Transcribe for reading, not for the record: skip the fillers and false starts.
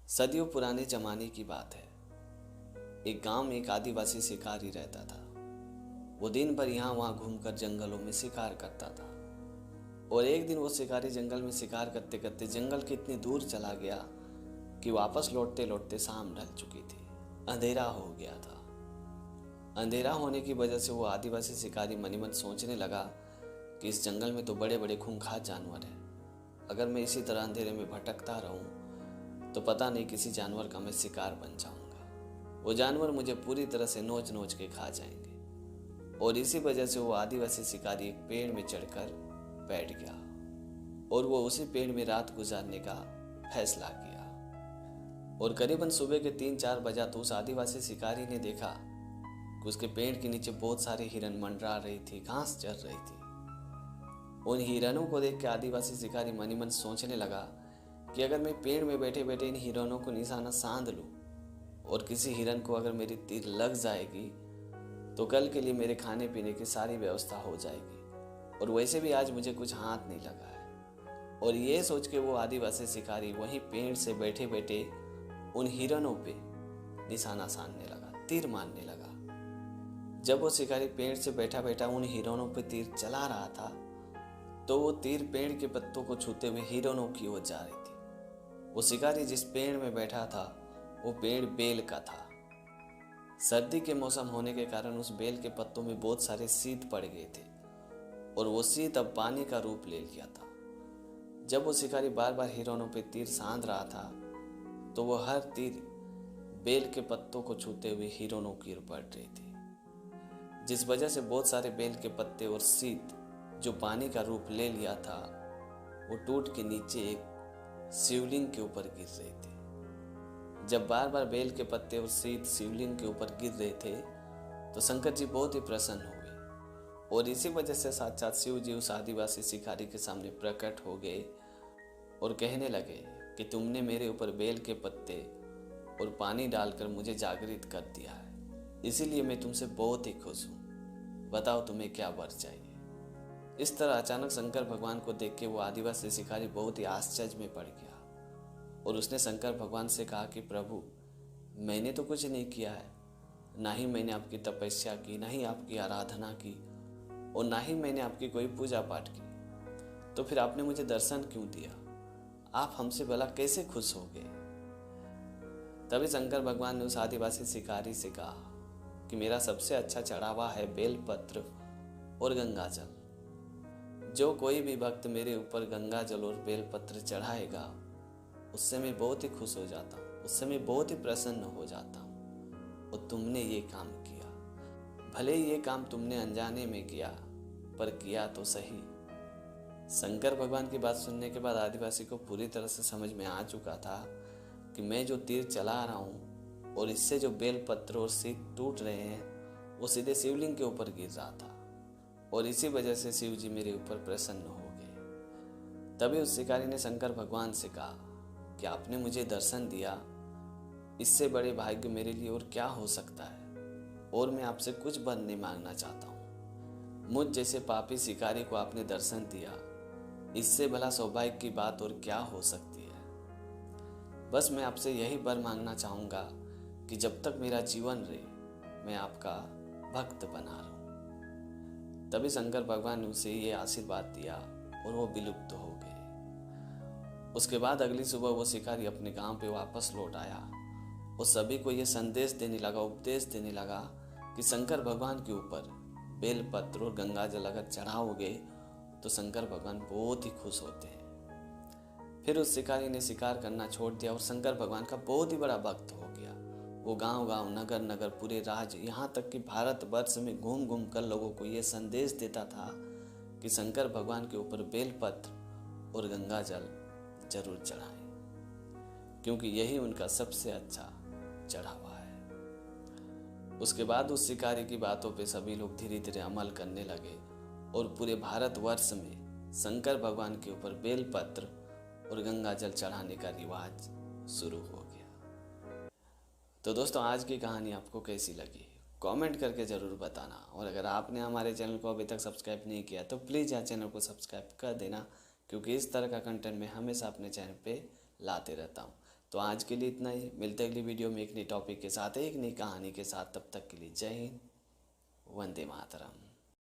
सदियों पुराने जमाने की बात है। एक गांव में एक आदिवासी शिकारी रहता था। वो दिन भर यहाँ वहाँ घूमकर जंगलों में शिकार करता था। और एक दिन वो शिकारी जंगल में शिकार करते करते जंगल के इतनी दूर चला गया कि वापस लौटते लौटते शाम ढल चुकी थी। अंधेरा हो गया था। अंधेरा होने की वजह से वो आदिवासी शिकारी मनी मन सोचने लगा कि इस जंगल में तो बड़े बड़े खूंखार जानवर हैं। अगर मैं इसी तरह अंधेरे में भटकता रहूं तो पता नहीं किसी जानवर का मैं शिकार बन जाऊंगा। वो जानवर मुझे पूरी तरह से नोच नोच के खा जाएंगे। और इसी वजह से वो आदिवासी शिकारी एक पेड़ में चढ़कर बैठ गया और वो उसी पेड़ में रात गुजारने का फैसला किया। और करीबन सुबह के 3-4 बजा तो उस आदिवासी शिकारी ने देखा कि उसके पेड़ के नीचे बहुत सारे हिरन मंडरा रही थी, घास चर रही थी। उन हिरनों को देख के आदिवासी शिकारी मनी मन सोचने लगा कि अगर मैं पेड़ में बैठे बैठे इन हिरणों को निशाना साध लूं और किसी हिरन को अगर मेरी तीर लग जाएगी तो कल के लिए मेरे खाने पीने की सारी व्यवस्था हो जाएगी। और वैसे भी आज मुझे कुछ हाथ नहीं लगा है। और ये सोच के वो आदिवासी शिकारी वहीं पेड़ से बैठे बैठे उन हिरणों पे निशाना साधने लगा, तीर मारने लगा। जब वो शिकारी पेड़ से बैठा बैठा उन हिरणों पे तीर चला रहा था तो वो तीर पेड़ के पत्तों को छूते हुए हिरणों की ओर जा रही थी। वो शिकारी जिस पेड़ में बैठा था वो पेड़ बेल का था। सर्दी के मौसम होने के कारण उस बेल के पत्तों में बहुत सारे शीत पड़ गए थे और वो शीत अब पानी का रूप ले लिया था। जब वो शिकारी बार बार हिरणों पे तीर सांध रहा था तो वो हर तीर बेल के पत्तों को छूते हुए हिरणों की ओर बढ़ रही थी, जिस वजह से बहुत सारे बेल के पत्ते और शीत जो पानी का रूप ले लिया था वो टूट के नीचे एक शिवलिंग के ऊपर गिर रहे थे। जब बार बार बेल के पत्ते और शीत शिवलिंग के ऊपर गिर रहे थे तो शंकर जी बहुत ही प्रसन्न हुए और इसी वजह से साक्षात शिव जी उस आदिवासी शिकारी के सामने प्रकट हो गए और कहने लगे कि तुमने मेरे ऊपर बेल के पत्ते और पानी डालकर मुझे जागृत कर दिया है, इसीलिए मैं तुमसे बहुत ही खुश हूँ। बताओ तुम्हें क्या वर चाहिए। इस तरह अचानक शंकर भगवान को देख के वो आदिवासी शिकारी बहुत ही आश्चर्य में पड़ गया और उसने शंकर भगवान से कहा कि प्रभु, मैंने तो कुछ नहीं किया है, ना ही मैंने आपकी तपस्या की, ना ही आपकी आराधना की और ना ही मैंने आपकी कोई पूजा पाठ की, तो फिर आपने मुझे दर्शन क्यों दिया? आप हमसे भला कैसे खुश हो गए? तभी शंकर भगवान ने उस आदिवासी शिकारी से कहा कि मेरा सबसे अच्छा चढ़ावा है बेलपत्र और गंगा जल। जो कोई भी भक्त मेरे ऊपर गंगा जल और बेलपत्र चढ़ाएगा उससे मैं बहुत ही खुश हो जाता हूँ, उससे मैं बहुत ही प्रसन्न हो जाता हूँ। और तुमने ये काम किया, भले ही ये काम तुमने अनजाने में किया पर किया तो सही। शंकर भगवान की बात सुनने के बाद आदिवासी को पूरी तरह से समझ में आ चुका था कि मैं जो तीर चला रहा हूँ और इससे जो बेलपत्र और शीत टूट रहे हैं वो सीधे शिवलिंग के ऊपर गिर रहा था और इसी वजह से शिव जी मेरे ऊपर प्रसन्न हो गए। तभी उस शिकारी ने शंकर भगवान से कहा कि आपने मुझे दर्शन दिया, इससे बड़े भाग्य मेरे लिए और क्या हो सकता है, और मैं आपसे कुछ वर नहीं मांगना चाहता हूँ। मुझ जैसे पापी शिकारी को आपने दर्शन दिया, इससे भला सौभाग्य की बात और क्या हो सकती है। बस मैं आपसे यही वर मांगना चाहूँगा कि जब तक मेरा जीवन रहे मैं आपका भक्त बना रहूं। तभी शंकर भगवान ने उसे ये आशीर्वाद दिया और वो विलुप्त हो गए। उसके बाद अगली सुबह वो शिकारी अपने गांव पे वापस लौट आया और सभी को ये संदेश देने लगा, उपदेश देने लगा कि शंकर भगवान के ऊपर बेलपत्र और गंगा जल अगर चढ़ाओगे तो शंकर भगवान बहुत ही खुश होते हैं। फिर उस शिकारी ने शिकार करना छोड़ दिया और शंकर भगवान का बहुत ही बड़ा भक्त हो गया। वो गांव गांव, नगर नगर, पूरे राज्य, यहाँ तक कि भारतवर्ष में घूम घूम कर लोगों को ये संदेश देता था कि शंकर भगवान के ऊपर बेलपत्र और गंगा जल जरूर चढ़ाएं, क्योंकि यही उनका सबसे अच्छा चढ़ावा है। उसके बाद उस शिकारी की बातों पे सभी लोग धीरे धीरे अमल करने लगे और पूरे भारतवर्ष में शंकर भगवान के ऊपर बेलपत्र और गंगा जल चढ़ाने का रिवाज शुरू हो गया। तो दोस्तों, आज की कहानी आपको कैसी लगी कमेंट करके ज़रूर बताना। और अगर आपने हमारे चैनल को अभी तक सब्सक्राइब नहीं किया तो प्लीज़ यार चैनल को सब्सक्राइब कर देना, क्योंकि इस तरह का कंटेंट मैं हमेशा अपने चैनल पे लाते रहता हूँ। तो आज के लिए इतना ही, मिलते अगली वीडियो में एक नई टॉपिक के साथ, एक नई कहानी के साथ। तब तक के लिए जय हिंद, वंदे मातरम।